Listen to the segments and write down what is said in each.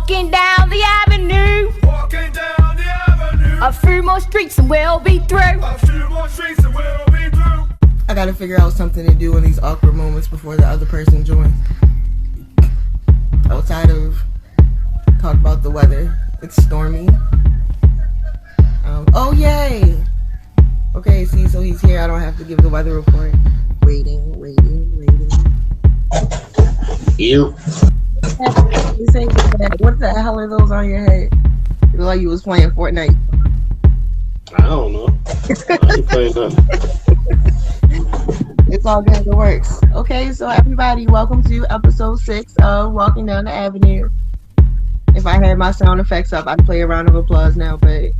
Walking down the avenue. Walking down the avenue. A few more streets and we'll be through. A few more streets and we'll be through. I gotta figure out something to do in these awkward moments before the other person joins. Outside of talk about the weather. It's stormy. Oh, yay! Okay, see, so he's here. I don't have to give the weather report. Waiting. Ew. What the hell are those on your head? You look like you was playing Fortnite. I don't know. I ain't playing nothing. It's all good. It works. Okay, so everybody, welcome to episode 6 of Walking Down the Avenue. If I had my sound effects up, I'd play a round of applause now, but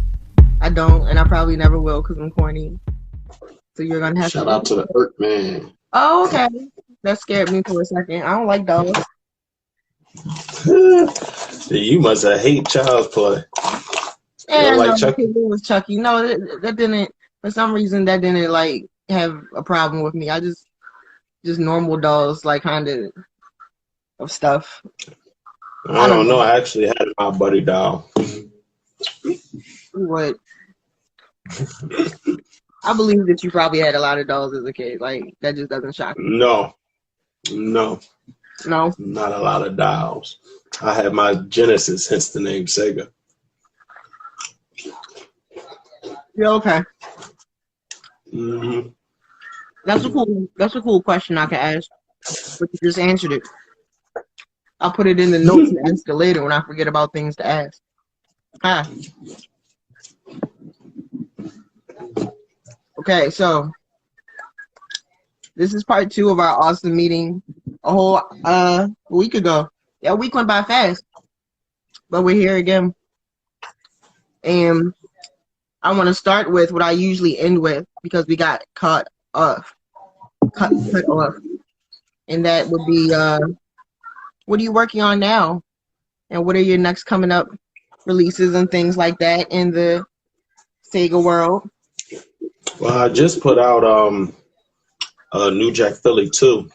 I don't, and I probably never will because I'm corny. So you're gonna have Shout out to the Earth Man. Oh, okay. That scared me for a second. I don't like dogs. You must have hate child's play. And like Chucky? It was Chucky. No, that didn't. For some reason, that didn't like have a problem with me. I just normal dolls, like kind of stuff. I don't know. I actually had my buddy doll. What? I believe that you probably had a lot of dolls as a kid. Like that just doesn't shock me. No, No. not a lot of dolls. I had my Genesis, hence the name Sega. Yeah, okay. Mm-hmm. That's a cool question I can ask. But you just answered it. I'll put it in the notes and ask it later when I forget about things to ask. Okay, so this is part 2 of our awesome meeting a whole week ago. Yeah, a week went by fast, but we're here again. And I want to start with what I usually end with because we got cut off. And that would be, what are you working on now? And what are your next coming up releases and things like that in the Sega world? Well, I just put out a New Jack Philly 2,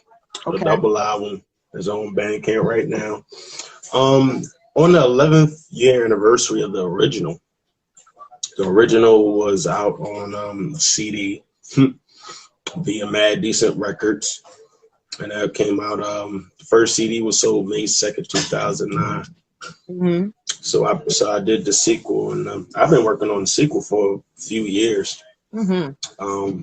a double album. It's on Bandcamp right now. On the 11th year anniversary of the original. The original was out on CD via Mad Decent Records. And that came out, the first CD was sold May 2nd, 2009. Mm-hmm. So I did the sequel, and I've been working on the sequel for a few years. Mm-hmm.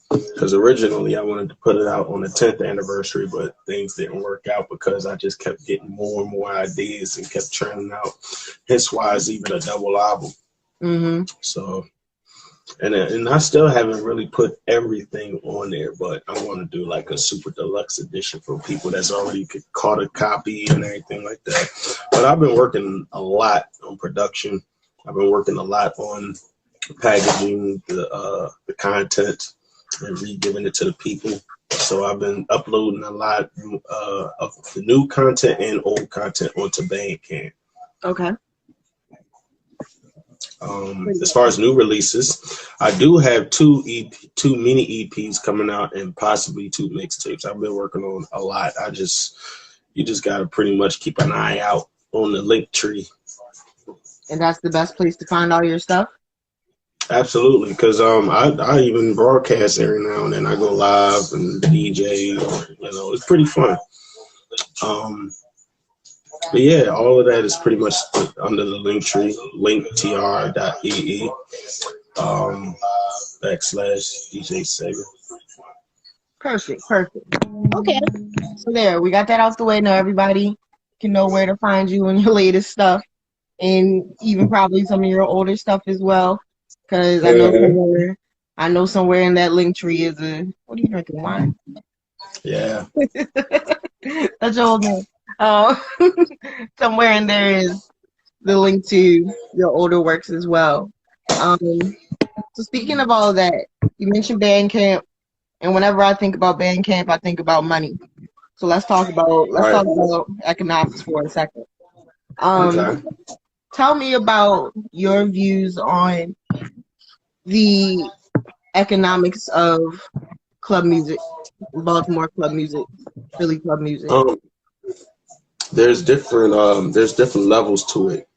Because originally I wanted to put it out on the 10th anniversary, but things didn't work out because I just kept getting more and more ideas and kept churning out. Hence why it's even a double album. Mm-hmm. So, and I still haven't really put everything on there, but I want to do like a super deluxe edition for people that's already caught a copy and everything like that. But I've been working a lot on production. I've been working a lot on packaging the content and re-giving it to the people. So I've been uploading a lot of the new content and old content onto Bandcamp. Okay. As far as new releases, I do have two mini EPs coming out and possibly 2 mixtapes. I've been working on a lot. You just gotta pretty much keep an eye out on the link tree. And that's the best place to find all your stuff? Absolutely, because I even broadcast every now and then. I go live and DJ, it's pretty fun. But yeah, all of that is pretty much under the link tree, linktr.ee / DJ Sega. Perfect. Okay, so there, we got that out the way. Now everybody can know where to find you and your latest stuff, and even probably some of your older stuff as well. Because I know somewhere in that link tree is what are you drinking, wine? Yeah. That's your old man. Somewhere in there is the link to your older works as well. So speaking of all of that, you mentioned Bandcamp, and whenever I think about Bandcamp, I think about money. So let's talk about economics for a second. Tell me about your views on the economics of club music, Baltimore club music, Philly club music. there's different levels to it.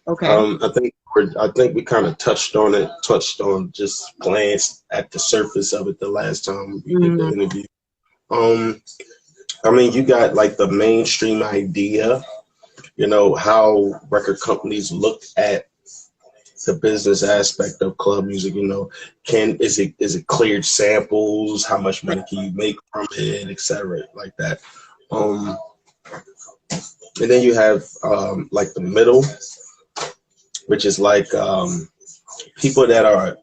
Okay. I think we kind of touched on just glanced at the surface of it the last time we did the interview. I mean, you got like the mainstream idea, you know, how record companies look at the business aspect of club music. You know, is it cleared samples? How much money can you make from it, etc., like that. And then you have like the middle, which is like people that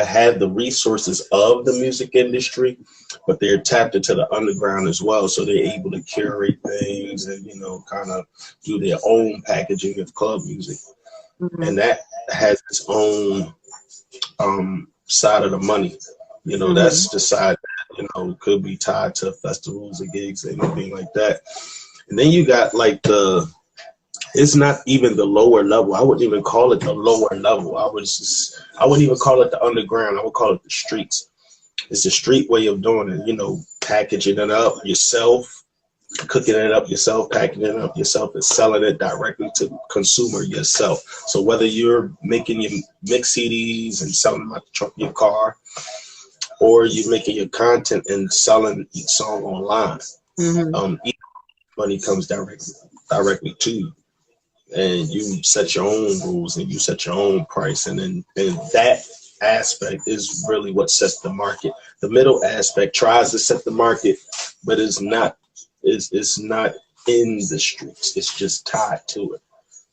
have the resources of the music industry, but they're tapped into the underground as well. So they're able to curate things and, you know, kind of do their own packaging of club music. And that has its own side of the money. You know, that's the side that, you know, could be tied to festivals or gigs, anything like that. And then you got like it's not even the lower level. I wouldn't even call it the lower level. I wouldn't even call it the underground. I would call it the streets. It's a street way of doing it, you know, packaging it up yourself, cooking it up yourself, packaging it up yourself, and selling it directly to consumer yourself. So whether you're making your mix CDs and selling them out the trunk of your car, or you're making your content and selling each song online, each money comes directly to you. And you set your own rules and you set your own price, and that aspect is really what sets the market. The middle aspect tries to set the market, but it's not in the streets. It's just tied to it.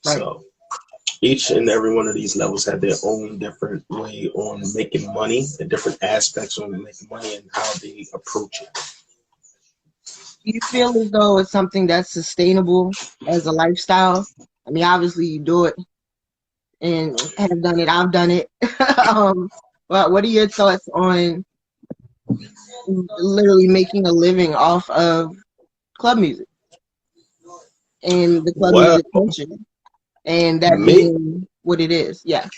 Right. So each and every one of these levels have their own different way on making money, and different aspects on making money and how they approach it. Do you feel as though it's something that's sustainable as a lifestyle? I mean, obviously you do it and have done it. I've done it. But what are your thoughts on literally making a living off of club music and the club music culture, and that being what it is? Yeah.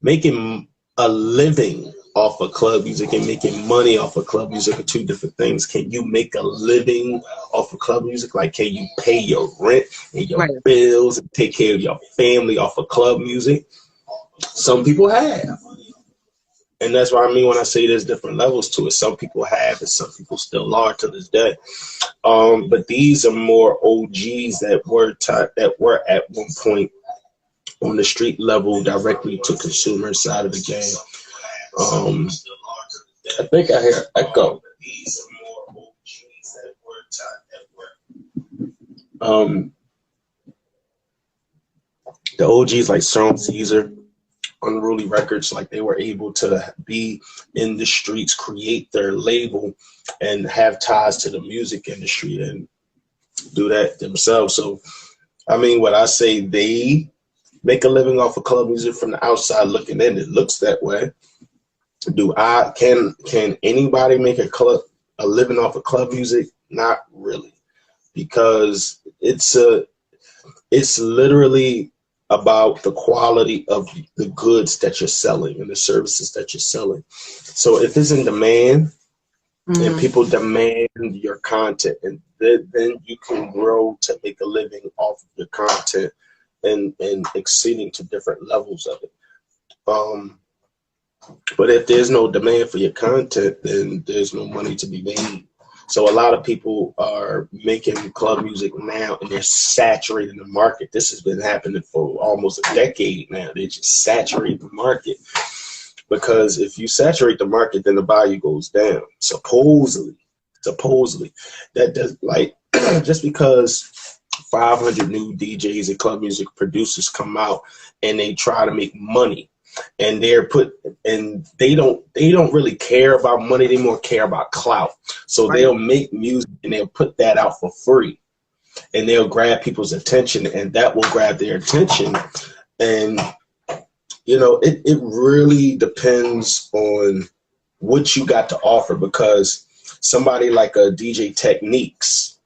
Making a living off of club music and making money off of club music are two different things. Can you make a living off of club music? Like, can you pay your rent and your bills and take care of your family off of club music? Some people have. And that's what I mean when I say there's different levels to it. Some people have, and some people still are to this day. But these are more OGs that were at one point on the street level, directly to consumer side of the game. I think I hear echo. The OGs like Strong Caesar, Unruly Records, like they were able to be in the streets, create their label, and have ties to the music industry and do that themselves. So, I mean, when I say they make a living off of club music, from the outside looking in, it looks that way. Can anybody make a living off of club music? Not really, because it's literally about the quality of the goods that you're selling and the services that you're selling. So if it's in demand and people demand your content, and then you can grow to make a living off of your content and exceeding to different levels of it. But if there's no demand for your content, then there's no money to be made. So a lot of people are making club music now, and they're saturating the market. This has been happening for almost a decade now. They just saturate the market, because if you saturate the market, then the value goes down. Supposedly, that does, like, just because 500 new DJs and club music producers come out and they try to make money, and they don't really care about money. They more care about clout. So they'll make music and they'll put that out for free, and they'll grab people's attention, and that will grab their attention. And you know, it really depends on what you got to offer, because somebody like a DJ Techniques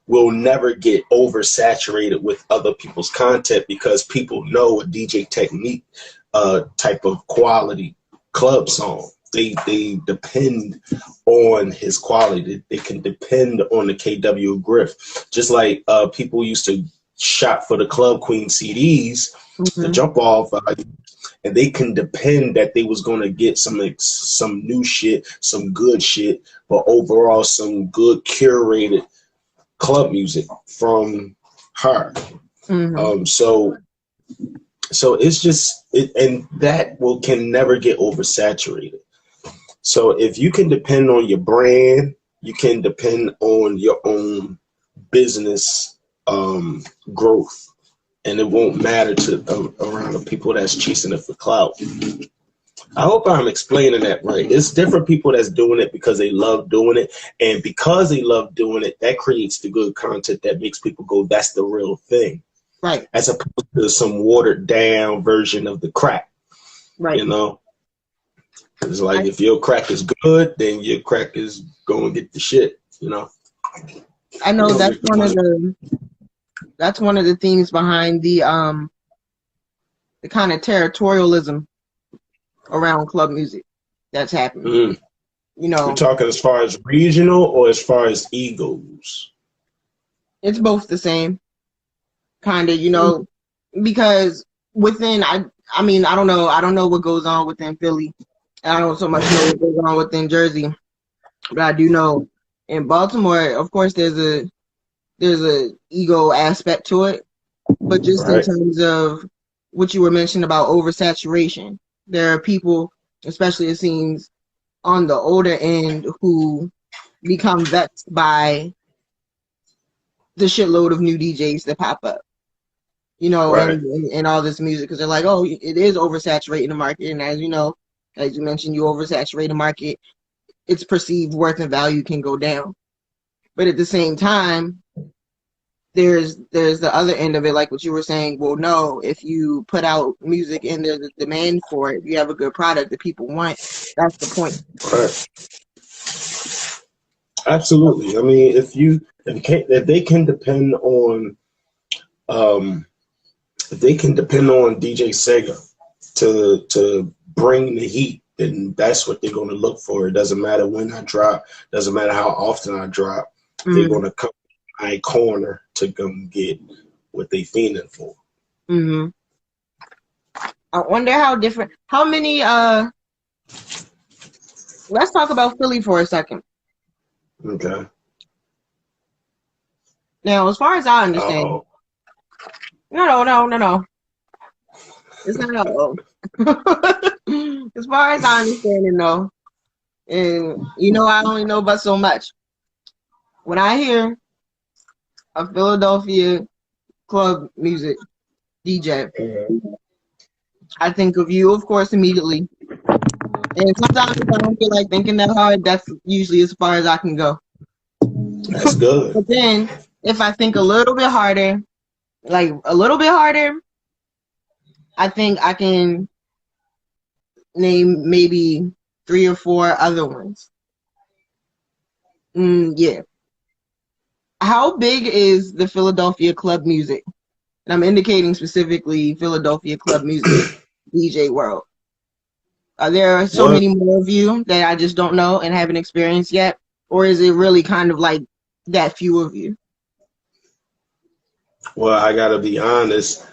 will never get oversaturated with other people's content, because people know a DJ Technique type of quality club song. they depend on his quality. They can depend on the KW Griff. Just like people used to shop for the Club Queen CDs, the jump off, and they can depend that they was going to get some new shit, some good shit, but overall some good curated club music from her. So it's just and that can never get oversaturated. So if you can depend on your brand, you can depend on your own business growth, and it won't matter to around the people that's chasing it for clout. I hope I'm explaining that right. It's different people that's doing it because they love doing it, and because they love doing it, that creates the good content that makes people go, "That's the real thing," right? As opposed to some watered down version of the crack, right? You know. It's like if your crack is good, then your crack is going to get the shit, you know. I know that's one of the themes behind the kind of territorialism around club music that's happening. You know, you're talking as far as regional or as far as egos? It's both the same, kind of, you know, because within I mean I don't know what goes on within Philly. I don't so much know what goes on within Jersey, but I do know in Baltimore, of course, there's a ego aspect to it, but just in terms of what you were mentioning about oversaturation, there are people, especially it seems on the older end, who become vexed by the shitload of new DJs that pop up, you know, and all this music, because they're like, oh, it is oversaturating the market, and as you know, as you mentioned, you oversaturate the market, its perceived worth and value can go down. But at the same time, there's the other end of it, like what you were saying. Well, no, if you put out music and there's a demand for it, if you have a good product that people want, that's the point. Right. Absolutely. I mean, if they can depend on DJ Sega to bring the heat, then that's what they're going to look for. It doesn't matter when I drop, doesn't matter how often I drop. They're going to come to my corner to come get what they fiending for. I wonder how many let's talk about Philly for a second. Okay. Now, as far as I understand, no. It's not as far as I understand it, no. And you know, I only know but so much. When I hear a Philadelphia club music DJ, I think of you, of course, immediately. And sometimes if I don't feel like thinking that hard, that's usually as far as I can go. That's good. But then, if I think a little bit harder, I think I can name maybe 3 or 4 other ones. Yeah. How big is the Philadelphia club music? And I'm indicating specifically Philadelphia club music DJ world. Are there so many more of you that I just don't know and haven't experienced yet? Or is it really kind of like that few of you? Well, I gotta be honest,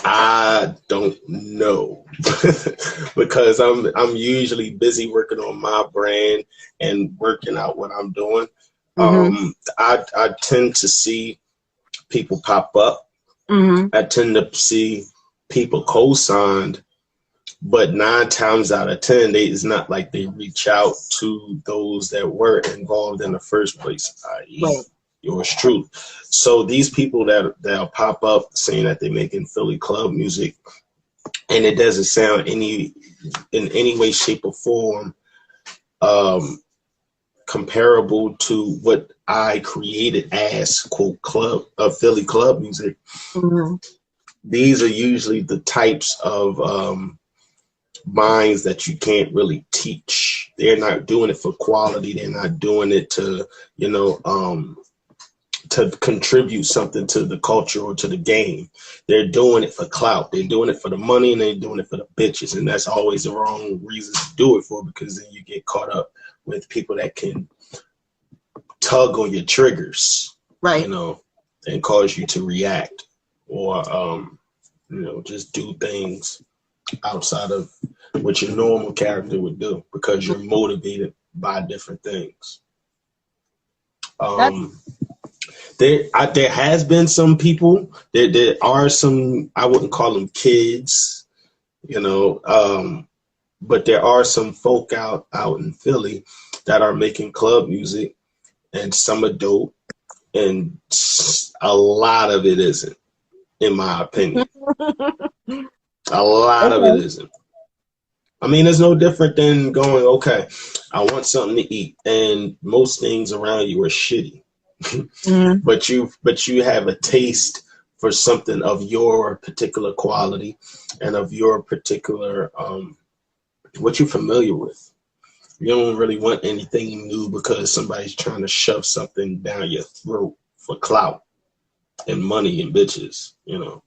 I don't know because I'm usually busy working on my brand and working out what I'm doing. I tend to see people pop up. I tend to see people co-signed, but 9 times out of 10, it's not like they reach out to those that were involved in the first place, i.e. yours truly. So these people that'll pop up saying that they're making Philly club music, and it doesn't sound in any way, shape, or form comparable to what I created as quote club of Philly club music. These are usually the types of minds that you can't really teach. They're not doing it for quality. They're not doing it to to contribute something to the culture or to the game. They're doing it for clout. They're doing it for the money, and they're doing it for the bitches. And that's always the wrong reason to do it for, because then you get caught up with people that can tug on your triggers, right? You know, and cause you to react or, you know, just do things outside of what your normal character would do because you're motivated by different things. There has been some people, there are some, I wouldn't call them kids, you know, but there are some folk out in Philly that are making club music, and some are dope, and a lot of it isn't, in my opinion. A lot of it isn't. I mean, it's no different than going, okay, I want something to eat, and most things around you are shitty. But you have a taste for something of your particular quality and of your particular what you're familiar with. You don't really want anything new because somebody's trying to shove something down your throat for clout and money and bitches, you know.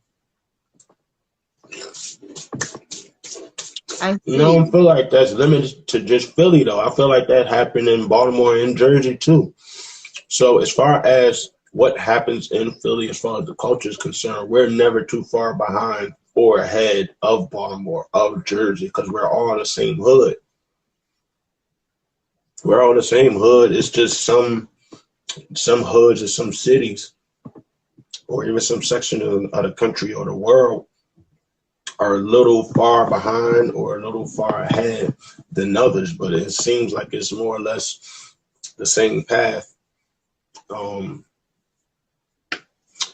I don't feel like that's limited to just Philly, though. I feel like that happened in Baltimore and Jersey, too. So as far as what happens in Philly, as far as the culture is concerned, we're never too far behind or ahead of Baltimore, of Jersey, because we're all in the same hood. We're all in the same hood. It's just some hoods or some cities or even some section of the country or the world are a little far behind or a little far ahead than others, but it seems like it's more or less the same path.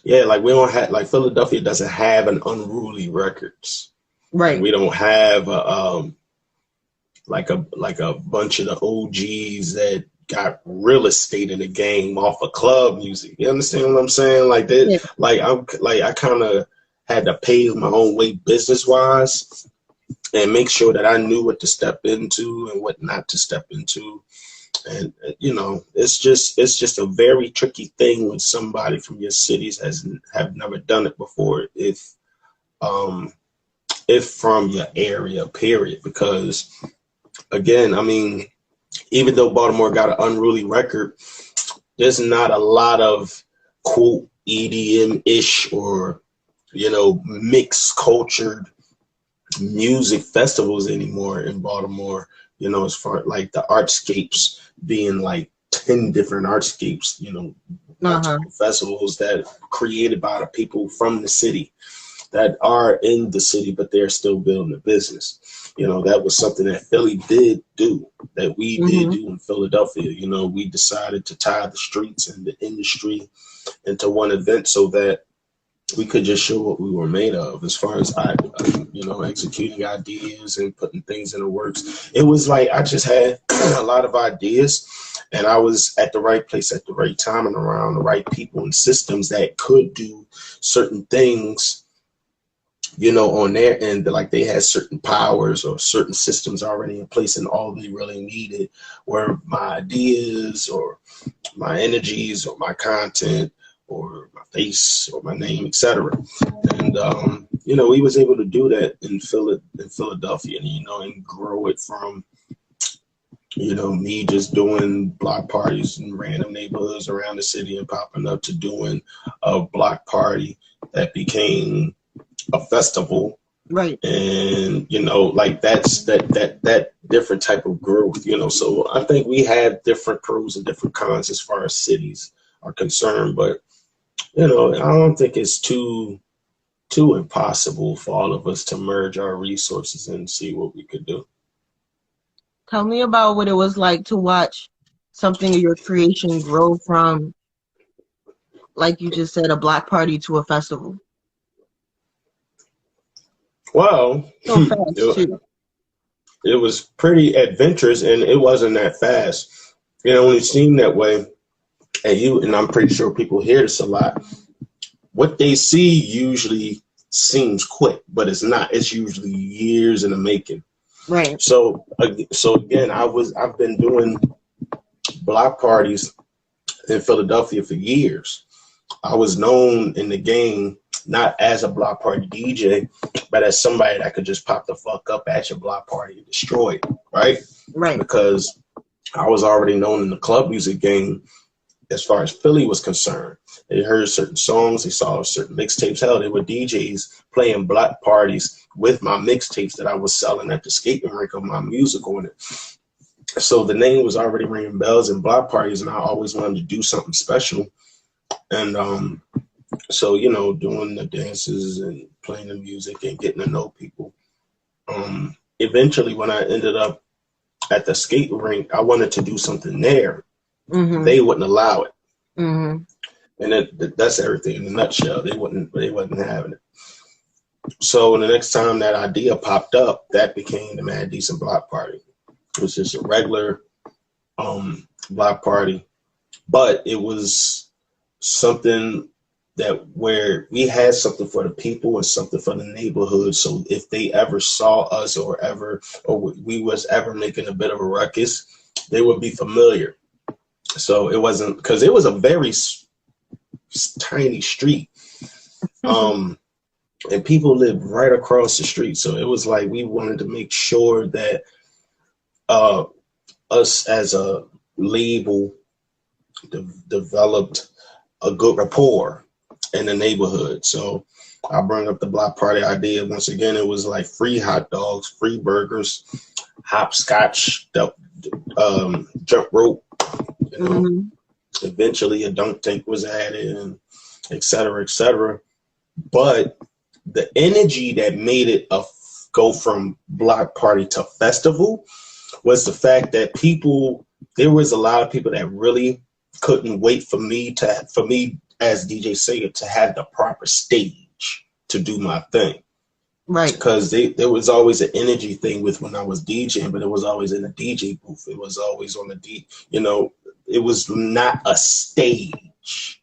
Yeah, like we don't have, like Philadelphia doesn't have an Unruly Records, right? We don't have like a bunch of the OGs that got real estate in the game off of club music. You understand what I'm saying? Like that, yeah. I kind of had to pave my own way business wise and make sure that I knew what to step into and what not to step into. And, you know, it's just a very tricky thing when somebody from your cities have never done it before, if from your area, period. Because, again, I mean, even though Baltimore got an Unruly record, there's not a lot of, quote, EDM-ish or, you know, mixed cultured music festivals anymore in Baltimore. You know, as far like the artscapes being like 10 different artscapes, you know, festivals that created by the people from the city that are in the city, but they're still building a business. You know, that was something that Philly did do, that we did do in Philadelphia. You know, we decided to tie the streets and the industry into one event so that we could just show what we were made of as far as, you know, executing ideas and putting things in the works. It was like I just had a lot of ideas and I was at the right place at the right time and around the right people and systems that could do certain things, you know, on their end. Like they had certain powers or certain systems already in place, and all they really needed were my ideas or my energies or my content or my face or my name, etc. And, you know, we was able to do that in Philadelphia, and, you know, and grow it from, you know, me just doing block parties in random neighborhoods around the city and popping up to doing a block party that became a festival. Right. And, you know, like that's that different type of growth, you know. So I think we have different pros and different cons as far as cities are concerned, but you know, I don't think it's too impossible for all of us to merge our resources and see what we could do. Tell me about what it was like to watch something of your creation grow from, like you just said, a block party to a festival. Well, so fast, it was pretty adventurous, and it wasn't that fast. It only seemed that way. And I'm pretty sure people hear this a lot. What they see usually seems quick, but it's not. It's usually years in the making. Right. So again, I've been doing block parties in Philadelphia for years, I was known in the game not as a block party DJ, but as somebody that could just pop the fuck up at your block party and destroy it, right? Right. Because I was already known in the club music game as far as Philly was concerned. They heard certain songs, they saw certain mixtapes. Hell, there were DJs playing block parties with my mixtapes that I was selling at the skating rink of my music on it. So the name was already ringing bells in block parties, and I always wanted to do something special. And so, you know, doing the dances and playing the music and getting to know people. Eventually, when I ended up at the skate rink, I wanted to do something there. Mm-hmm. They wouldn't allow it. Mm-hmm. And that's everything in a nutshell. They wasn't having it. So the next time that idea popped up, that became the Mad Decent Block Party. It was just a regular block party, but it was something that where we had something for the people and something for the neighborhood. So if they ever saw us or we was ever making a bit of a ruckus, they would be familiar. So it wasn't, because it was a very tiny street. And people lived right across the street. So it was like we wanted to make sure that us as a label developed a good rapport in the neighborhood. So I bring up the block party idea. Once again, it was like free hot dogs, free burgers, hopscotch, jump rope, you know. Mm-hmm. Eventually a dunk tank was added, and et cetera, et cetera. But the energy that made it go from block party to festival was the fact that there was a lot of people that really couldn't wait for me as DJ Sega to have the proper stage to do my thing. Right. Because there was always an energy thing with when I was DJing, but it was always in a DJ booth. It was always on the it was not a stage.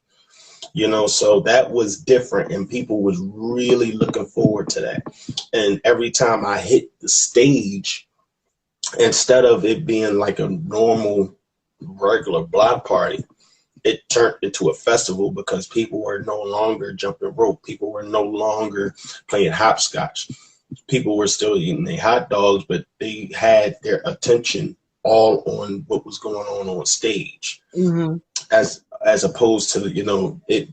So that was different, and people was really looking forward to that. And every time I hit the stage, instead of it being like a normal, regular block party, it turned into a festival because people were no longer jumping rope. People were no longer playing hopscotch. People were still eating their hot dogs, but they had their attention all on what was going on stage. Mm-hmm. As opposed to, the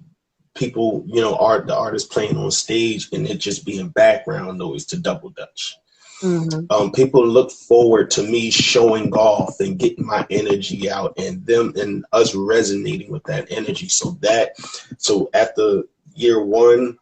artists playing on stage and it just being background noise to double dutch. Mm-hmm. People look forward to me showing off and getting my energy out, and us resonating with that energy. So after year one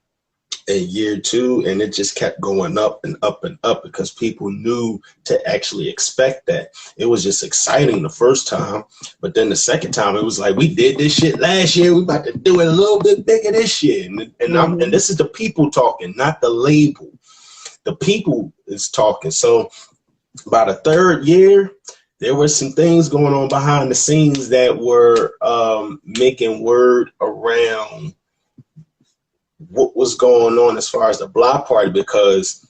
and year two, and it just kept going up and up and up because people knew to actually expect that. It was just exciting the first time, but then the second time it was like, we did this shit last year, we about to do it a little bit bigger this year. And this is the people talking, not the label. The people is talking. So by the third year, there were some things going on behind the scenes that were making word around what was going on as far as the block party, because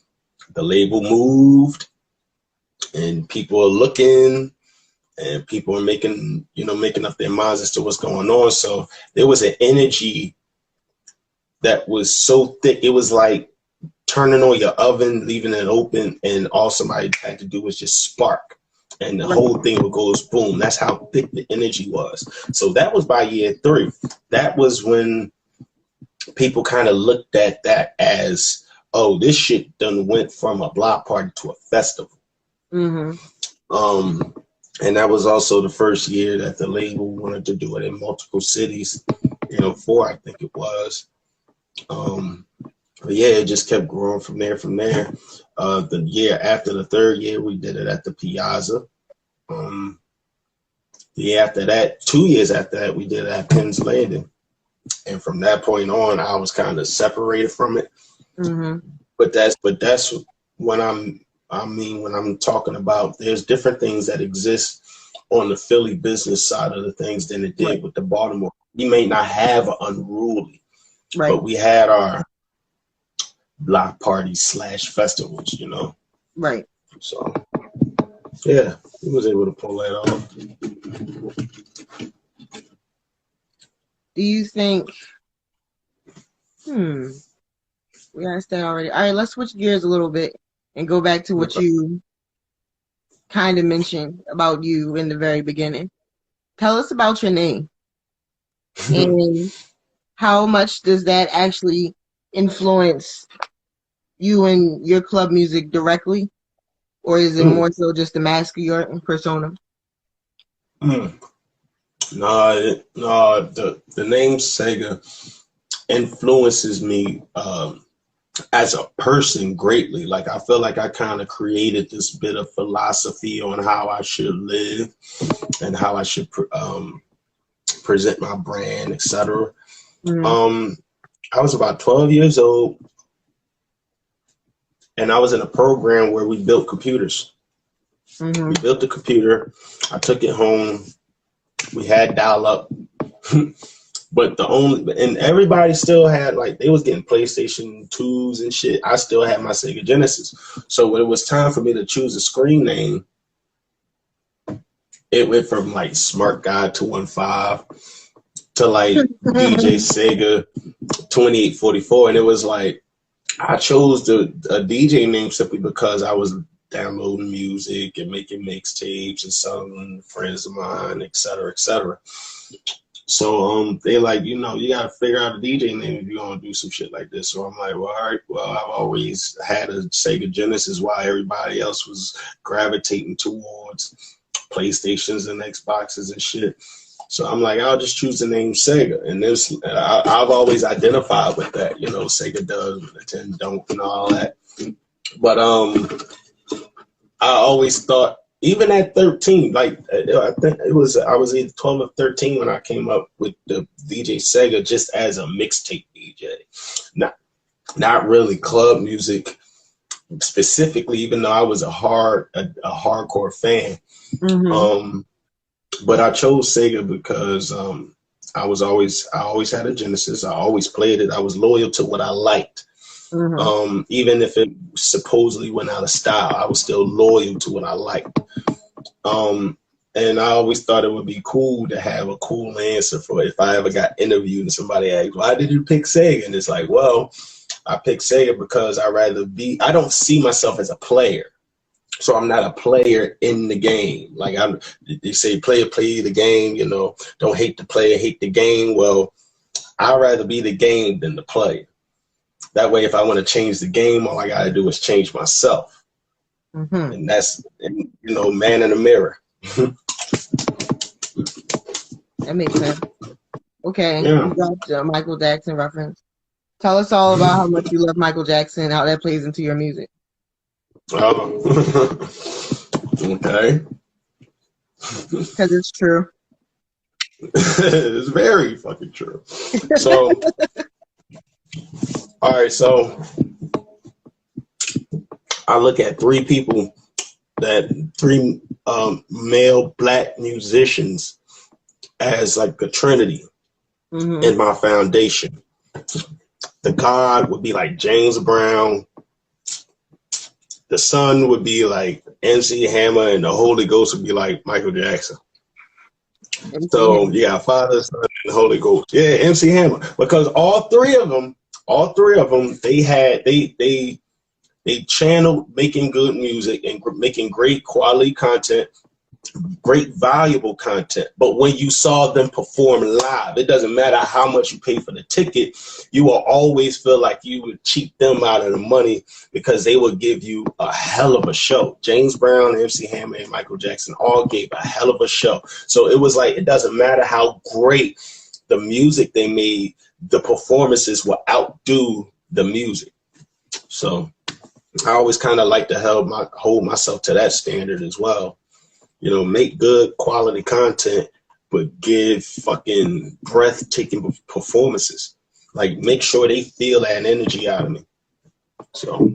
the label moved and people are looking and people are making up their minds as to what's going on. So there was an energy that was so thick. It was like turning on your oven, leaving it open, and all somebody had to do was just spark, and the whole thing would go boom. That's how thick the energy was. So that was by year 3. That was when people kind of looked at that as, oh, this shit done went from a block party to a festival. Mm-hmm. And that was also the first year that the label wanted to do it in multiple cities. 4, I think it was. But yeah, it just kept growing from there. The year after, the third year, we did it at the Piazza. The year after that, 2 years after that, we did it at Penn's Landing. And from that point on, I was kind of separated from it. Mm-hmm. But that's when when I'm talking about, there's different things that exist on the Philly business side of the things than it did with the Baltimore. We may not have an Unruly, but we had our block parties / festivals, Right. So, yeah, he was able to pull that off. Do you think We asked that already. All right, let's switch gears a little bit and go back to what you kind of mentioned about you in the very beginning. Tell us about your name and how much does that actually influence you and your club music directly, or is it more so just the mask of your persona? No, the name Sega influences me as a person greatly. Like, I feel like I kind of created this bit of philosophy on how I should live and how I should present my brand, etc. I was about 12 years old, and I was in a program where we built computers. We built the computer. I took it home. We had dial-up. But and everybody still had, like, they was getting PlayStation 2s and shit. I still had my Sega Genesis. So when it was time for me to choose a screen name, it went from like Smart Guy 215 to like DJ Sega 2844. And it was like, I chose a DJ name simply because I was downloading music and making mixtapes and selling friends of mine, et cetera, et cetera. So they like, you gotta figure out a DJ name if you're gonna do some shit like this. So I'm like, well, all right, well, I've always had a Sega Genesis while everybody else was gravitating towards PlayStations and Xboxes and shit. So I'm like, I'll just choose the name Sega. And I've always identified with that, Sega does, Nintendo don't, and all that. But I always thought, even at 13, like, I think I was either 12 or 13 when I came up with the DJ Sega just as a mixtape DJ. Not really club music specifically, even though I was a hardcore fan. But I chose Sega because I always had a Genesis. I always played it. I was loyal to what I liked. Even if it supposedly went out of style, I was still loyal to what I liked. And I always thought it would be cool to have a cool answer for it. If I ever got interviewed and somebody asked, why did you pick Sega? And it's like, well, I picked Sega because I don't see myself as a player. So I'm not a player in the game. Like, they say, play the game, don't hate the player, hate the game. Well, I'd rather be the game than the player. That way, if I want to change the game, all I got to do is change myself. And that's, man in the mirror. That makes sense. Okay, Yeah. you got the Michael Jackson reference. Tell us all about how much you love Michael Jackson, how that plays into your music. Okay. Because it's true. It's very fucking true. So, all right, so I look at three male black musicians as like a trinity in my foundation. The God would be like James Brown. The Son would be like MC Hammer, and the Holy Ghost would be like Michael Jackson. So you got Father, Son, and Holy Ghost. Yeah, MC Hammer. Because all three of them, they channeled making good music and making great quality content, great valuable content. But when you saw them perform live, it doesn't matter how much you pay for the ticket, you will always feel like you would cheat them out of the money because they would give you a hell of a show. James Brown, MC Hammer, and Michael Jackson all gave a hell of a show. So it was like, it doesn't matter how great the music they made, the performances will outdo the music. So I always kind of like to hold myself to that standard as well. Make good quality content, but give fucking breathtaking performances. Like, make sure they feel that energy out of me. So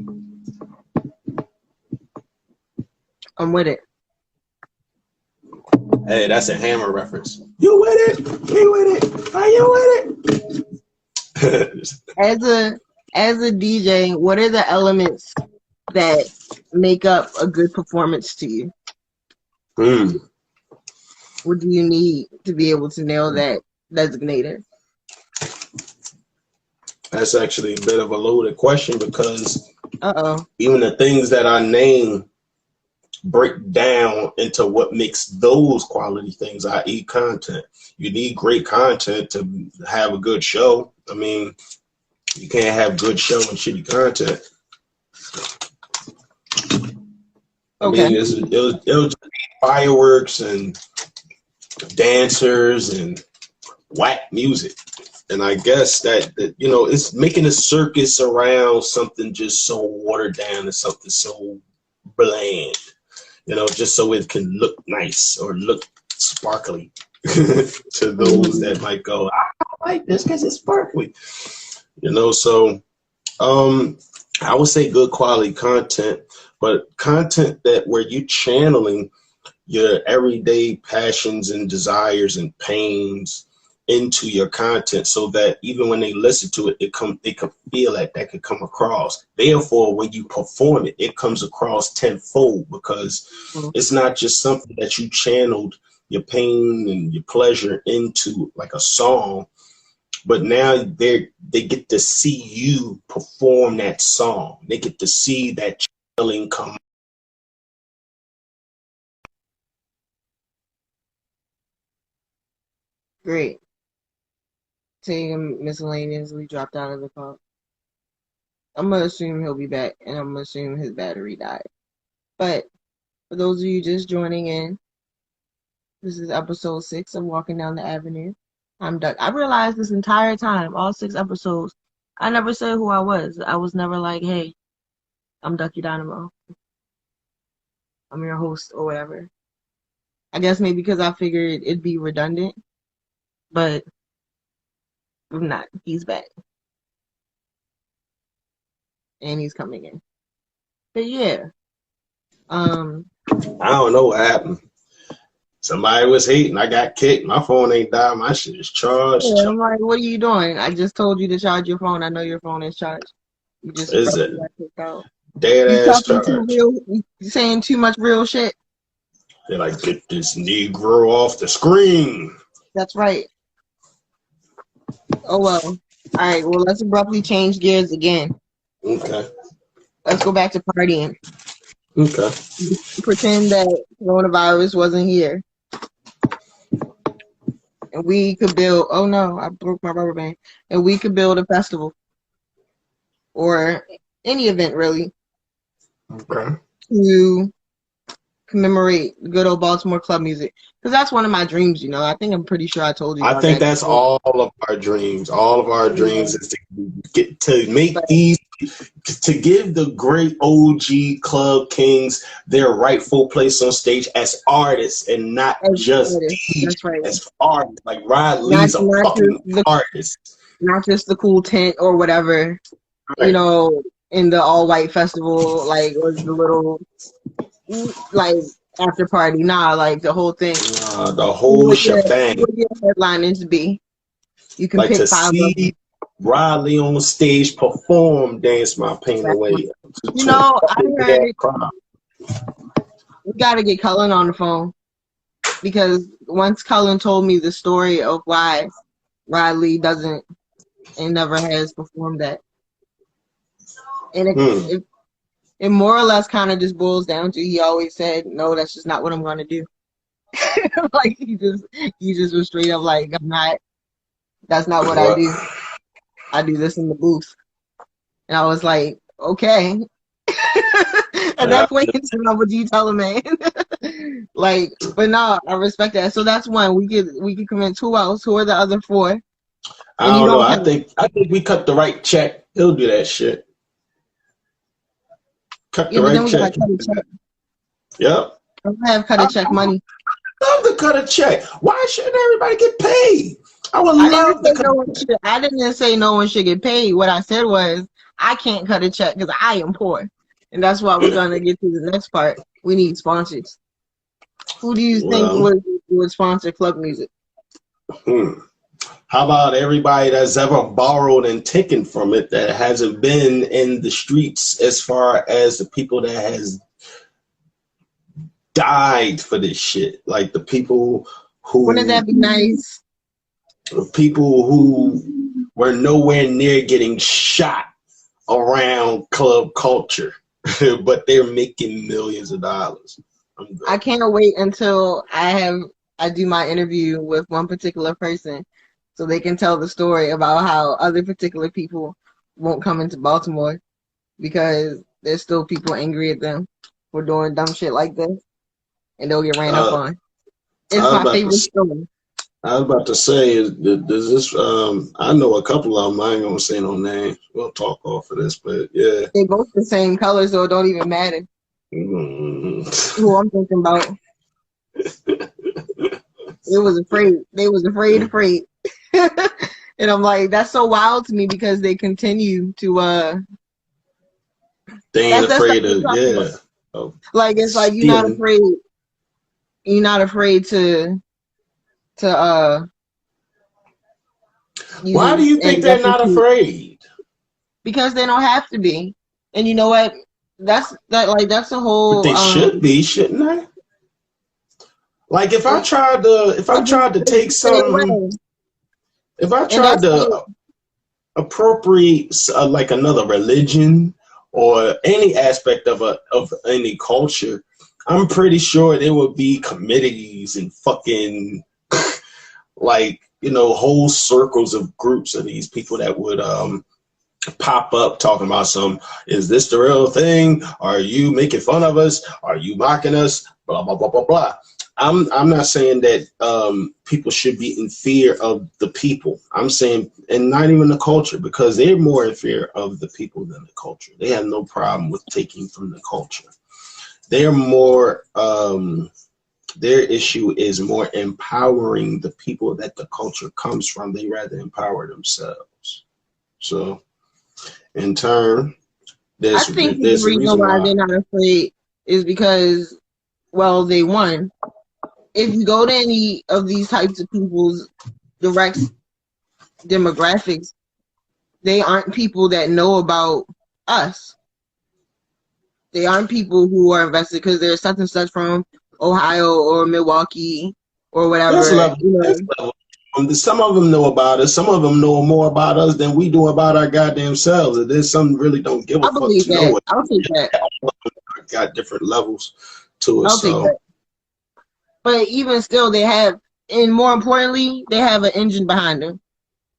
I'm with it. Hey, that's a Hammer reference. You with it? You with it? Are you with it? As a DJ, what are the elements that make up a good performance to you? What do you need to be able to nail that designator? That's actually a bit of a loaded question because Uh-oh. even the things that I name break down into what makes those quality things, i.e. content. You need great content to have a good show. I mean, you can't have good show and shitty content. I mean, it'll just be fireworks and dancers and whack music. And I guess that it's making a circus around something just so watered down and something so bland. Just so it can look nice or look sparkly to those that might go, I don't like this because it's sparkly. So I would say good quality content, but content that where you're channeling your everyday passions and desires and pains into your content so that even when they listen to it, they can feel that could come across. Therefore, when you perform it, it comes across tenfold because it's not just something that you channeled your pain and your pleasure into like a song, but now they get to see you perform that song. They get to see that channeling come. Great. Taking miscellaneously dropped out of the call. I'm going to assume he'll be back, and I'm going to assume his battery died. But for those of you just joining in, this is episode 6 of Walking Down the Avenue. I'm Duck. I realized this entire time, all 6 episodes, I never said who I was. I was never like, hey, I'm Ducky Dynamo. I'm your host or whatever. I guess maybe because I figured it'd be redundant, but I'm not. He's back. And he's coming in. But yeah. I don't know what happened. Somebody was hating. I got kicked. My phone ain't died. My shit is charged. Yeah, I'm like, what are you doing? I just told you to charge your phone. I know your phone is charged. You just is it got kicked out. dead ass charge? You saying too much real shit. They're like, get this Negro off the screen. That's right. Oh well. All right. Well, let's abruptly change gears again. Okay. Let's go back to partying. Okay. Pretend that coronavirus wasn't here. And we could build, oh no, I broke my rubber band. And we could build a festival. Or any event, really. Okay. To commemorate good old Baltimore Club music. Because that's one of my dreams, I think I'm pretty sure I told you. I think that's all of our dreams. All of our dreams is to get to make these, to give the great OG club kings their rightful place on stage as artists and not just DJs. That's right. As artists. Like Rod Lee's a fucking artist. Not just the cool tent or whatever, right. In the all-white festival, like, or the little, like, after party. Nah, like the whole thing. The whole shebang. What your headline is to be. You can like pick to 5 see Riley on stage perform "Dance My Pain Away." I heard we gotta get Cullen on the phone because once Cullen told me the story of why Riley doesn't and never has performed that, and it more or less kind of just boils down to he always said, no, that's just not what I'm going to do. Like he just was straight up like, that's not what I do. I do this in the booth. And I was like, okay. At that point, what do you tell him, man? Like, but no, I respect that. So that's one. We could convince who else? Who are the other 4? I don't know. I think we cut the right check. He'll do that shit. Cut the right check. Yep. I have cut a check money. I love to cut a check. Why shouldn't everybody get paid? I didn't say no one should get paid. What I said was I can't cut a check because I am poor, and that's why we're gonna get to the next part. We need sponsors. Who do you think would sponsor club music? How about everybody that's ever borrowed and taken from it that hasn't been in the streets, as far as the people that has died for this shit, like the people who. Wouldn't that be nice? People who we're nowhere near getting shot around club culture, but they're making millions of dollars. I can't wait until I do my interview with one particular person so they can tell the story about how other particular people won't come into Baltimore because there's still people angry at them for doing dumb shit like this, and they'll get ran up on. It's my favorite story. I was about to say, does this? I know a couple of them. I ain't gonna say no names. We'll talk off of this, but yeah, they both the same color, so it don't even matter. Who I'm thinking about? They was afraid. They was afraid. And I'm like, that's so wild to me because they continue to. They ain't afraid of, yeah. Like it's like you're not afraid. You're not afraid to. Why do you think they're not afraid? Because they don't have to be. And you know what? That's the whole. But they should be, shouldn't they? Like if I tried to take something, if I tried to appropriate like another religion or any aspect of any culture, I'm pretty sure there would be committees and fucking like, you know, whole circles of groups of these people that would pop up talking about is this the real thing? Are you making fun of us? Are you mocking us? Blah blah blah blah blah. I'm not saying that people should be in fear of the people. I'm saying, and not even the culture, because they're more in fear of the people than the culture. They have no problem with taking from the culture. They're more, their issue is more empowering the people that the culture comes from. They rather empower themselves. So, in turn, I think the reason why they're not afraid is because, well, they won. If you go to any of these types of people's direct demographics, they aren't people that know about us. They aren't people who are invested because they're such and such from Ohio or Milwaukee or whatever. Some of them know about us. Some of them know more about us than we do about our goddamn selves. And there's some really don't give a fuck to know it. I'll take that. Got different levels to it. Take that. But even still, they have, and more importantly, they have an engine behind them.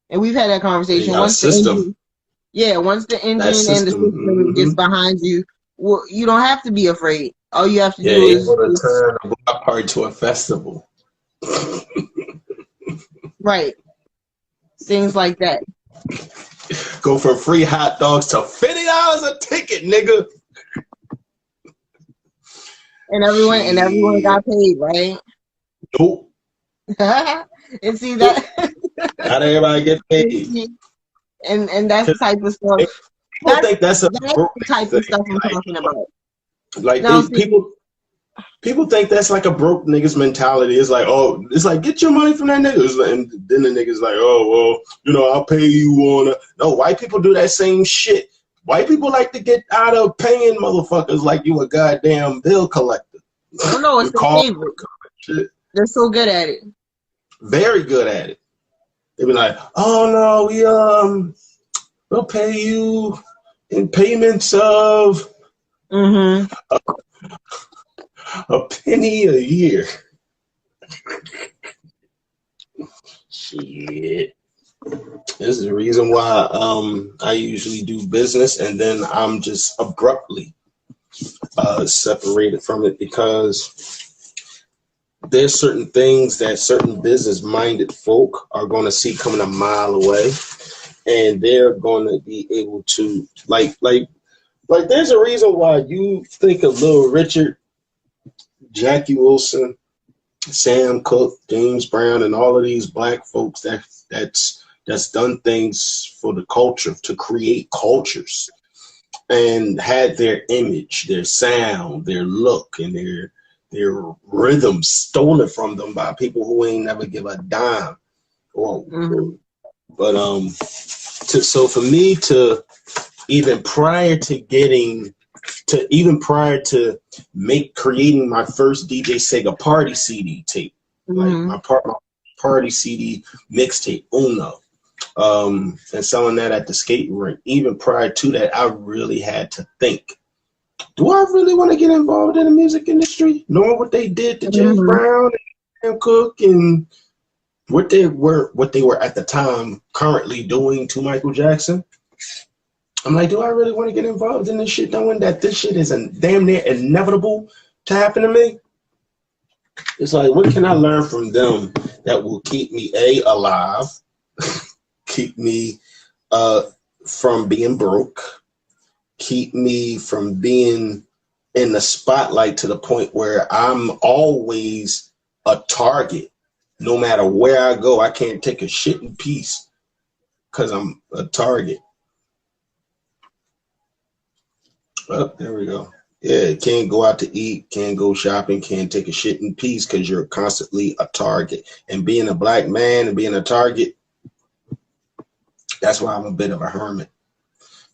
And we've had that conversation. Once the engine and the system gets behind you, well, you don't have to be afraid. All you have to do is turn a block party to a festival. Right. Things like that. Go from free hot dogs to $50 a ticket, nigga. And everyone got paid, right? Nope. And see that not everybody get paid. And that's the type of stuff. I think that's the type of stuff I'm talking about. Like people think that's like a broke niggas mentality. It's like, oh, it's like get your money from that nigga, and then the niggas like, oh well, you know, I'll pay you on. No, white people do that same shit. White people like to get out of paying motherfuckers like you a goddamn bill collector. Oh no, it's their favorite. Shit. They're so good at it. Very good at it. They be like, oh no, we'll pay you in payments of a penny a year. Shit. This is the reason why I usually do business and then I'm just abruptly separated from it, because there's certain things that certain business-minded folk are going to see coming a mile away, and they're going to be able to like there's a reason why you think of Little Richard, Jackie Wilson, Sam Cooke, James Brown, and all of these black folks that's done things for the culture, to create cultures, and had their image, their sound, their look, and their rhythm stolen from them by people who ain't never give a dime. But so for me to even prior to creating my first DJ Sega party CD tape, like my party CD mixtape Uno, and selling that at the skating rink. Even prior to that, I really had to think, do I really want to get involved in the music industry? Knowing what they did to James Brown and Sam Cooke and what they were at the time currently doing to Michael Jackson. I'm like, do I really want to get involved in this shit, knowing that this shit is damn near inevitable to happen to me? It's like, what can I learn from them that will keep me alive, keep me from being broke, keep me from being in the spotlight to the point where I'm always a target. No matter where I go, I can't take a shit in peace because I'm a target. Oh, there we go. Yeah, can't go out to eat, can't go shopping, can't take a shit in peace because you're constantly a target. And being a black man and being a target, that's why I'm a bit of a hermit.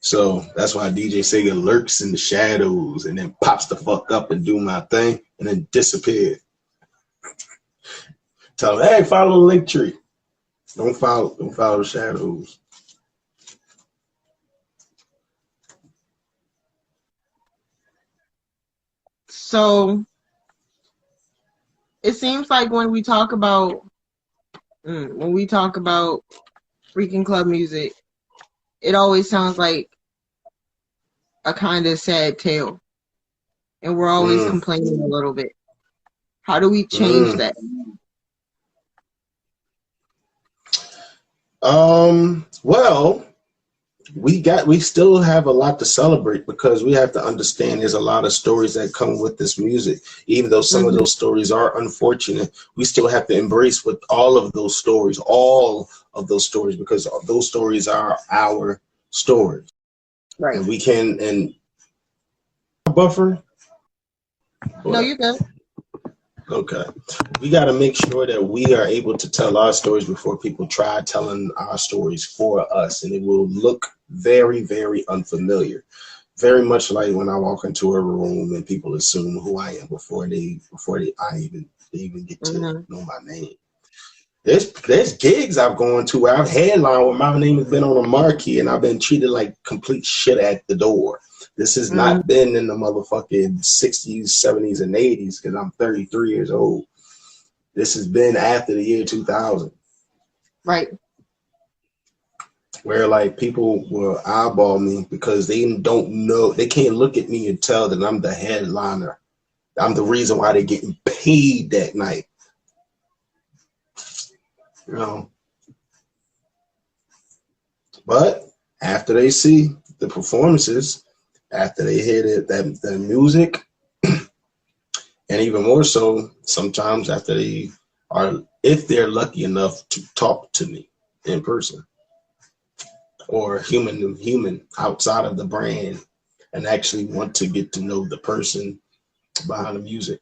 So that's why DJ Sega lurks in the shadows and then pops the fuck up and do my thing and then disappear. Tell them, hey, follow the link tree. Don't follow the shadows. So it seems like when we talk about freaking club music, it always sounds like a kind of sad tale, and we're always complaining a little bit. How do we change that? Well, we still have a lot to celebrate because we have to understand there's a lot of stories that come with this music. Even though some of those stories are unfortunate, we still have to embrace with all of those stories because those stories are our stories. Right. And we can buffer. No, you good. Okay. We got to make sure that we are able to tell our stories before people try telling our stories for us. And it will look very, very unfamiliar. Very much like when I walk into a room and people assume who I am before they even get to know my name. There's gigs I've gone to where I've headlined where my name has been on a marquee and I've been treated like complete shit at the door. This has not been in the motherfucking 60s, 70s, and 80s because I'm 33 years old. This has been after the year 2000. Right. Where like people will eyeball me because they don't know, they can't look at me and tell that I'm the headliner. I'm the reason why they're getting paid that night. You know. But after they see the performances, after they hear that music, and even more so, sometimes after if they're lucky enough to talk to me in person, or human to human outside of the brand, and actually want to get to know the person behind the music.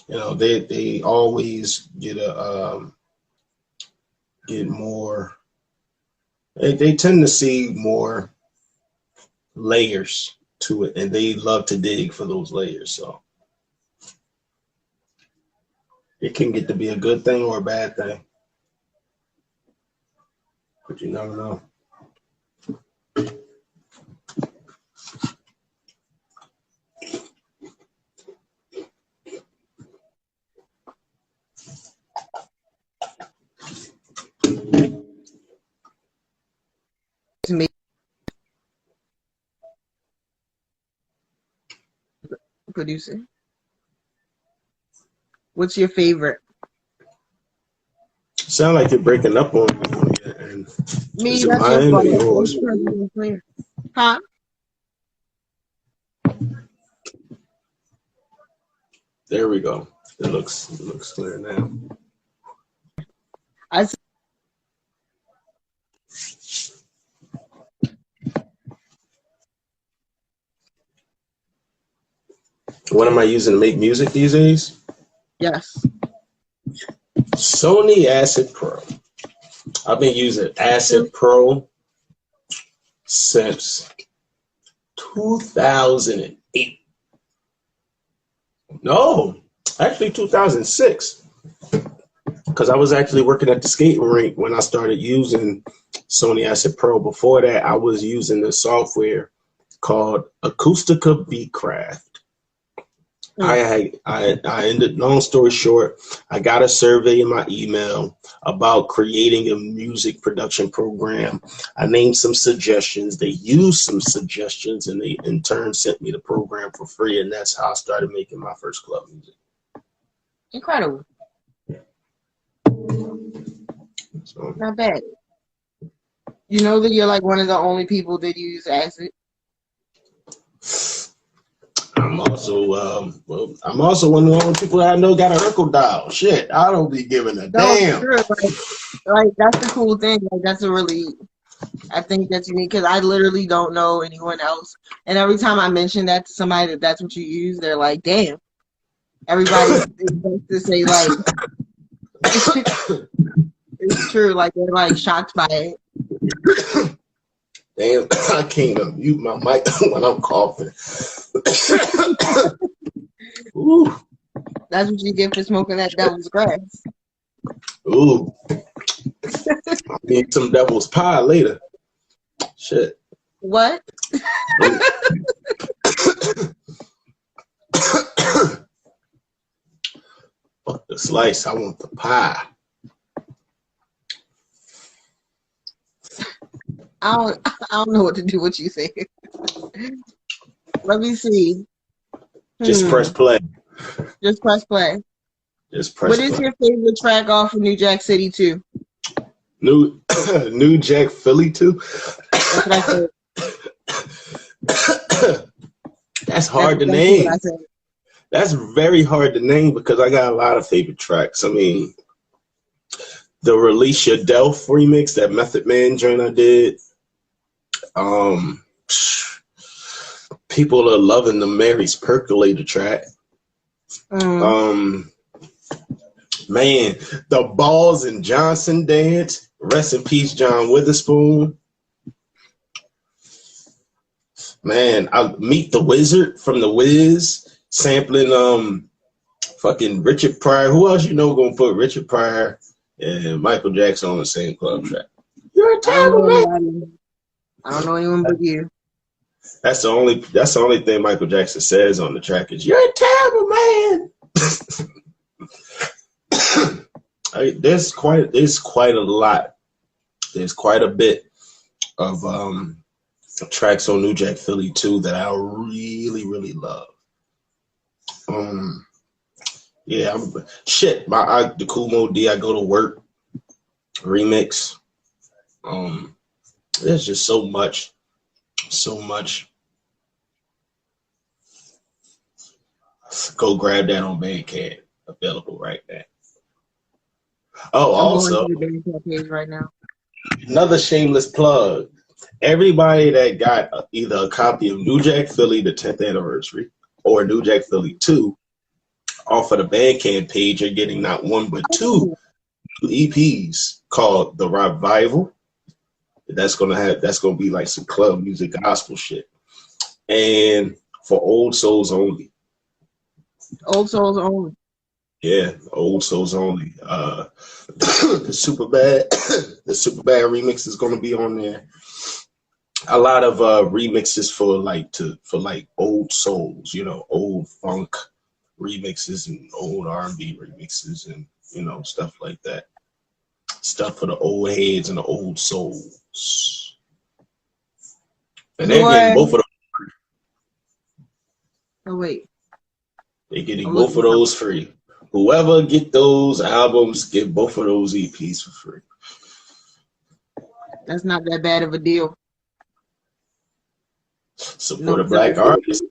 You know, they always get more. They tend to see more layers to it, and they love to dig for those layers. So it can get to be a good thing or a bad thing, but you never know. Producer, what's your favorite? Sound like you're breaking up on me. Me, is it mine or yours? Huh? There we go. It looks clear now. What am I using to make music these days? Yes. Sony Acid Pro. I've been using Acid Pro since 2008. No, actually 2006. because I was actually working at the skating rink when I started using Sony Asset Pro. Before that, I was using the software called Acoustica Beatcraft. I ended, long story short, I got a survey in my email about creating a music production program. I named some suggestions. They used some suggestions, and they in turn sent me the program for free. And that's how I started making my first club music. Incredible. So, Not bad. You know that you're like one of the only people that use Acid. I'm also one of the only people that I know got a Urkel dial. Shit, I don't be giving a damn. Sure, like that's the cool thing. Like that's a really, I think that's unique because I literally don't know anyone else. And every time I mention that to somebody that's what you use, they're like, "Damn." Everybody expects to say like, "It's true." Like they're like shocked by it. Damn, I can't mute my mic when I'm coughing. Ooh. That's what you get for smoking that devil's grass. Ooh. I need some devil's pie later. Shit. What? Fuck the slice. I want the pie. I don't know what to do with you say. Let me see. Just press play. Just press play. Just press What play. is your favorite track off of New Jack City 2? New Jack Philly 2? That's what I said. That's hard to That's name. what I said. That's very hard to name because I got a lot of favorite tracks. I mean, the Release Your Delph remix, that Method Man joint I did. People are loving the Mary's Percolator track. Man, the Balls and Johnson dance. Rest in peace, John Witherspoon. Man, I Meet the Wizard from The Wiz, sampling fucking Richard Pryor. Who else you know gonna put Richard Pryor and Michael Jackson on the same club track? You're a terrible man. I don't know anyone but you. That's the only thing Michael Jackson says on the track is "You're a terrible man." There's quite a lot. There's quite a bit of tracks on New Jack Philly 2 that I really, really love. Yeah, the Cool Mo D I Go to Work remix. There's just so much. Go grab that on Bandcamp, available right now. Oh, also, I'm going to the Bandcamp page right now. Another shameless plug. Everybody that got either a copy of New Jack Philly, the 10th anniversary, or New Jack Philly 2 off of the Bandcamp page are getting not one but two EPs called The Revival. That's gonna be like some club music, gospel shit. And for Old Souls Only. Old Souls Only. Yeah, Old Souls Only. The Superbad remix is gonna be on there. A lot of remixes for old souls, old funk remixes and old R&B remixes and stuff like that. Stuff for the old heads and the old souls. And they're getting both of those. Oh wait. They're getting both of those free. Whoever get those albums, get both of those EPs for free. That's not that bad of a deal. Support a black artist.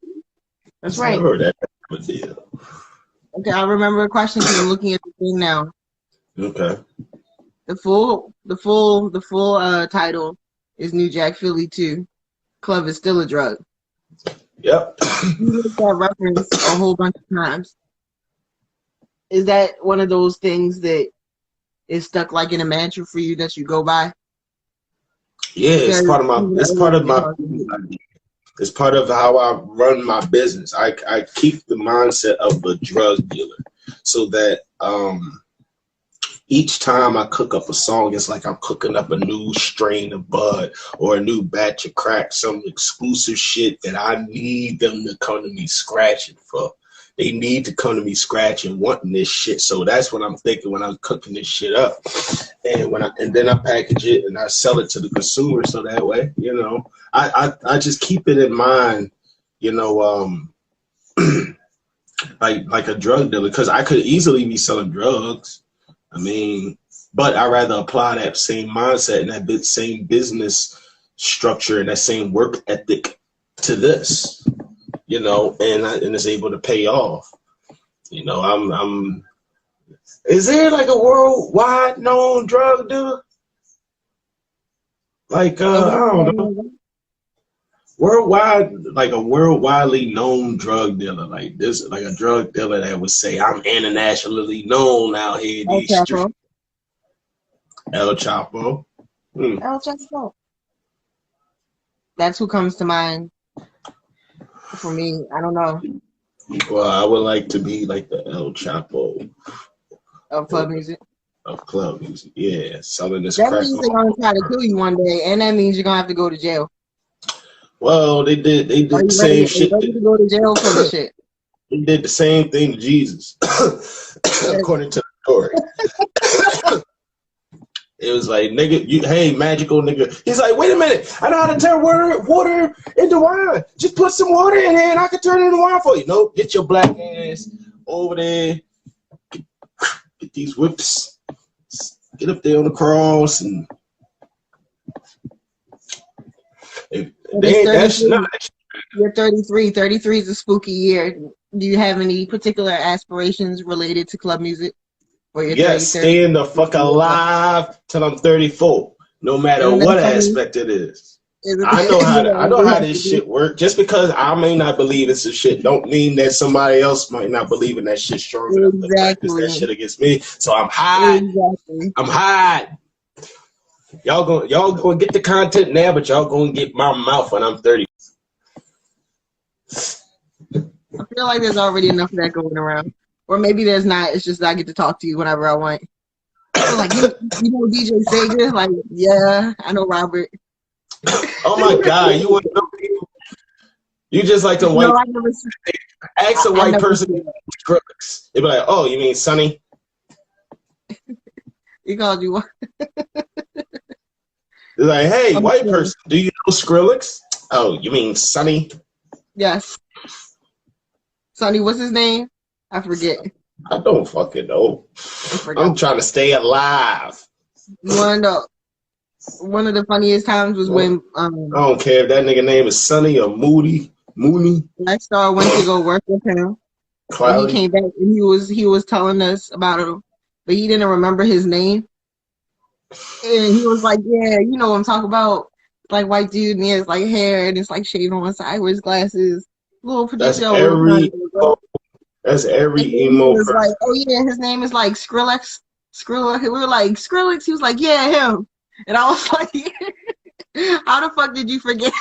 That's right. Never that bad of a deal. Okay, I remember a question because I'm looking at the thing now. Okay. The full title is New Jack Philly 2. Club is still a drug. Yep. You make that reference a whole bunch of times. Is that one of those things that is stuck like in a mantra for you that you go by? Yeah, it's part of how I run my business. I keep the mindset of a drug dealer so that each time I cook up a song, it's like I'm cooking up a new strain of bud or a new batch of crack, some exclusive shit that I need them to come to me scratching for. They need to come to me scratching, wanting this shit. So that's what I'm thinking when I'm cooking this shit up. And then I package it and I sell it to the consumer. So that way, you know, I just keep it in mind, you know, like a drug dealer, because I could easily be selling drugs. I mean, but I rather apply that same mindset and that same business structure and that same work ethic to this, you know, and it's able to pay off. You know, I'm. Is there like a worldwide known drug dealer? Like I don't know. Worldwide, like a worldwidely known drug dealer, like this, like a drug dealer that would say, "I'm internationally known out here in these streets." El Chapo. El Chapo. That's who comes to mind for me. I don't know. Well, I would like to be like the El Chapo of club music. Of club music, yeah. Selling this that crack. Means they're gonna try to kill you one day, and that means you're gonna have to go to jail. Well, they did the same shit. Ready to go to jail for the shit. They did the same thing to Jesus, according to the story. It was like, nigga, hey, magical nigga. He's like, wait a minute, I know how to turn water into wine. Just put some water in here and I can turn it into wine for you. Nope, get your black ass over there. Get these whips. Get up there on the cross and you're 33. 33 is a spooky year. Do you have any particular aspirations related to club music? Yes, staying the fuck alive till I'm 34, no matter what aspect it is. I know how this shit work. Just because I may not believe it's a shit, don't mean that somebody else might not believe in that shit strong enough to practice that shit against me. So I'm hiding. Exactly. I'm hiding. Y'all gonna get the content now, but y'all gonna get my mouth when I'm 30. I feel like there's already enough of that going around. Or maybe there's not. It's just I get to talk to you whenever I want. Like, you know DJ Sega? Like, yeah, I know Robert. Oh my God, you want to know people? You just like the white. No, ask a white person Skrillex. They be like, oh, you mean Sonny? He called you what? They're like, hey, white person, do you know Skrillex? Oh, you mean Sonny? Yes. Sonny, what's his name? I forget. I don't fucking know. I'm trying to stay alive. You wanna know? One of the funniest times was when I don't care if that nigga name is Sonny or Mooney. Black Star went to go work with him. And he came back and he was telling us about him, but he didn't remember his name. And he was like, "Yeah, you know what I'm talking about? Like white dude, and he has like hair, and it's like shaved on one side, wears glasses, little producer." That's every emo person. Like, oh yeah, his name is like Skrillex. We were like, Skrillex? He was like, yeah, him. And I was like, how the fuck did you forget?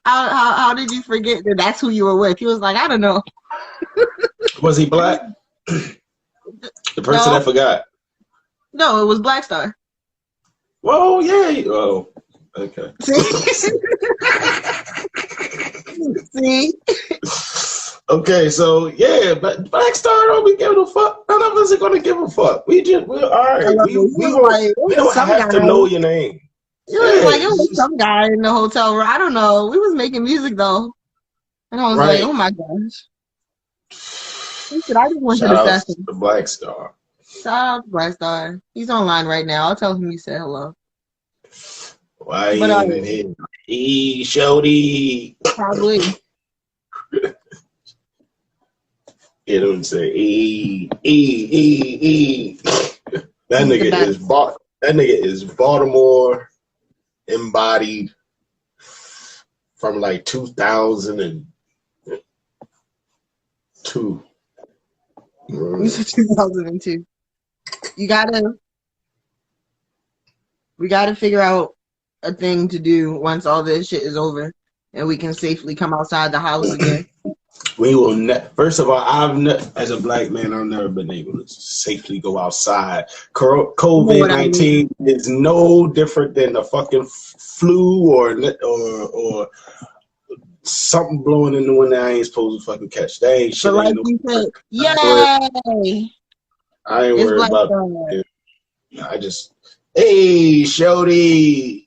how did you forget that that's who you were with? He was like, I don't know. Was he black? The person I forgot. No, it was Black Star. Well, yeah. Oh, okay. See? Okay, so yeah, but Black Star don't be giving a fuck. None of us are gonna give a fuck. We're all right. We don't have to know your name. It was like it was some guy in the hotel room. I don't know. We was making music though, and I was like, oh my gosh. He said, I just went to the session. The Black Star. Shout out to Black Star. He's online right now. I'll tell him you said hello. Why you in here? He showed probably. You know what I'm saying? That nigga is Baltimore embodied from like 2002. You said 2002. We gotta figure out a thing to do once all this shit is over and we can safely come outside the house again. We will first of all, as a black man, I've never been able to safely go outside. COVID-19 is no different than a fucking flu or something blowing in the wind that I ain't supposed to fucking catch. That ain't shit. But like you said, yay! I ain't worried about that. I just, hey, Shody.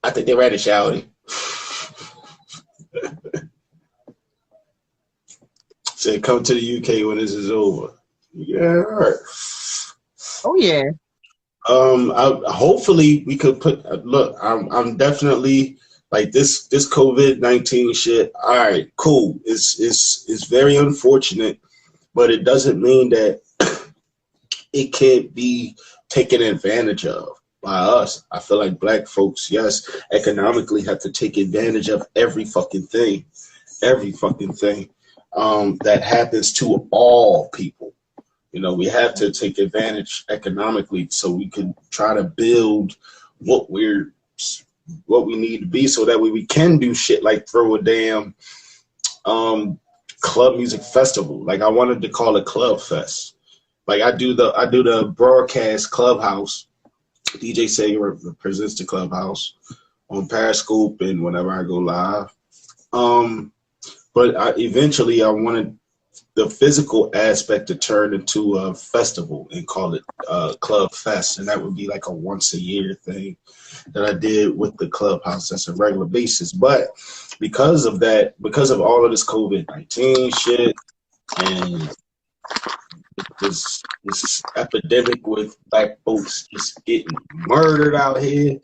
I think they're ready, Shouty. Said, come to the UK when this is over. Yeah, all right. Oh yeah. Hopefully we could put. Look, I'm definitely like this COVID-19 shit. All right, cool. It's very unfortunate, but it doesn't mean that it can't be taken advantage of by us. I feel like black folks, yes, economically have to take advantage of every fucking thing that happens to all people. You know, we have to take advantage economically so we can try to build what we need to be, so that way we can do shit like throw a damn club music festival. Like I wanted to call it Club Fest. Like I do the broadcast Clubhouse. DJ Sega presents the Clubhouse on Periscope and whenever I go live. But eventually I wanted the physical aspect to turn into a festival and call it Club Fest, and that would be like a once a year thing that I did with the Clubhouse. That's a regular basis. But because of all of this COVID-19 shit and this epidemic with black folks just getting murdered out here,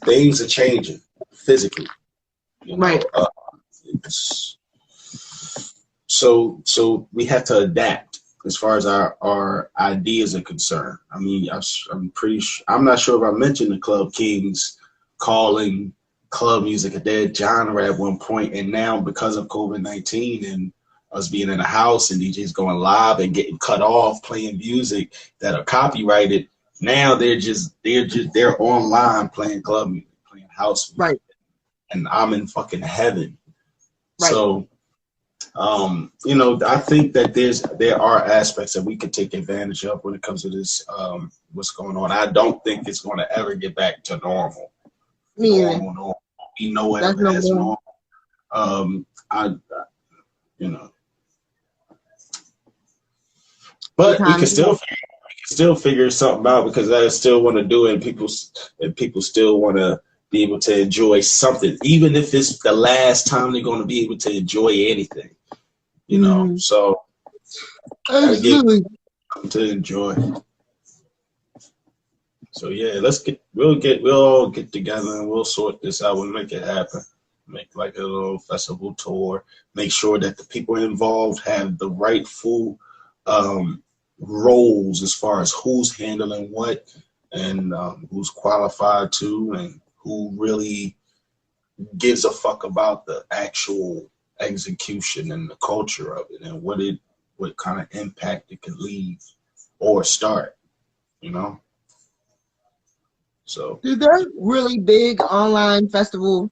things are changing physically. You know? Right. So we have to adapt as far as our ideas are concerned. I mean, I'm not sure if I mentioned the Club Kings calling club music a dead genre at one point, and now because of COVID-19 and us being in the house and DJs going live and getting cut off playing music that are copyrighted, now they're online playing club music, playing house music. Right. And I'm in fucking heaven. Right. So you know, I think that there are aspects that we could take advantage of when it comes to this what's going on. I don't think it's going to ever get back to normal. Normal. We know it as normal. You know, but we can still figure something out, because I still want to do it, and people still want to be able to enjoy something, even if it's the last time they're going to be able to enjoy anything. You know, so gotta get something to enjoy. So yeah, we'll all get together and we'll sort this out. We'll make it happen. Make like a little festival tour. Make sure that the people involved have the rightful roles as far as who's handling what, and who's qualified to, and who really gives a fuck about the actual execution and the culture of it, and what kind of impact it can leave or start, you know. So did that really big online festival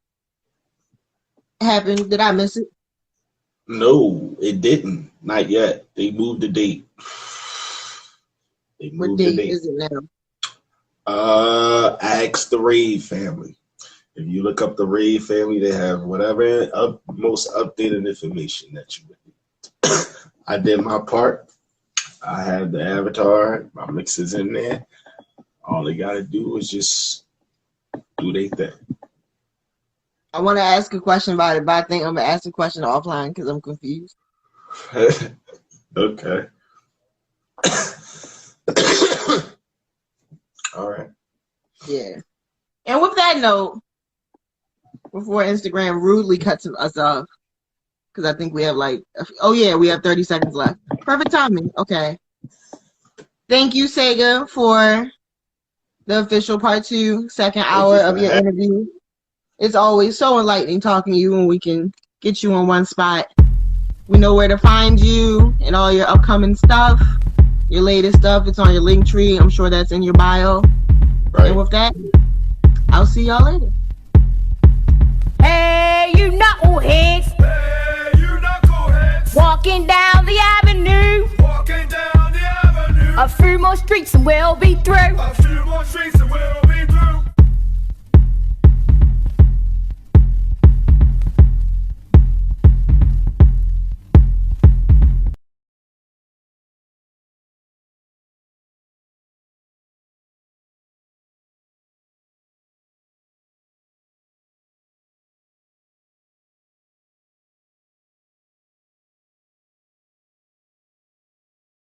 happen? Did I miss it? No, it didn't. Not yet. They moved the date. What date is it now? Ask the Rave family. If you look up the Rave family, they have whatever most updated information that you would need. I did my part. I have the avatar. My mix is in there. All they got to do is just do their thing. I want to ask a question about it, but I think I'm going to ask the question offline because I'm confused. Okay. All right. Yeah. And with that note, before Instagram rudely cuts us off, because I think we have we have 30 seconds left. Perfect timing. Okay. Thank you, Sega, for the official part 2, second hour of your interview. It's always so enlightening talking to you when we can get you in one spot. We know where to find you and all your upcoming stuff, your latest stuff. It's on your link tree. I'm sure that's in your bio. Right. And with that, I'll see y'all later. you knuckleheads, Hey, you knuckleheads. walking down the avenue. Walking down the avenue. A few more streets and we'll be through. A few more streets and we'll be through.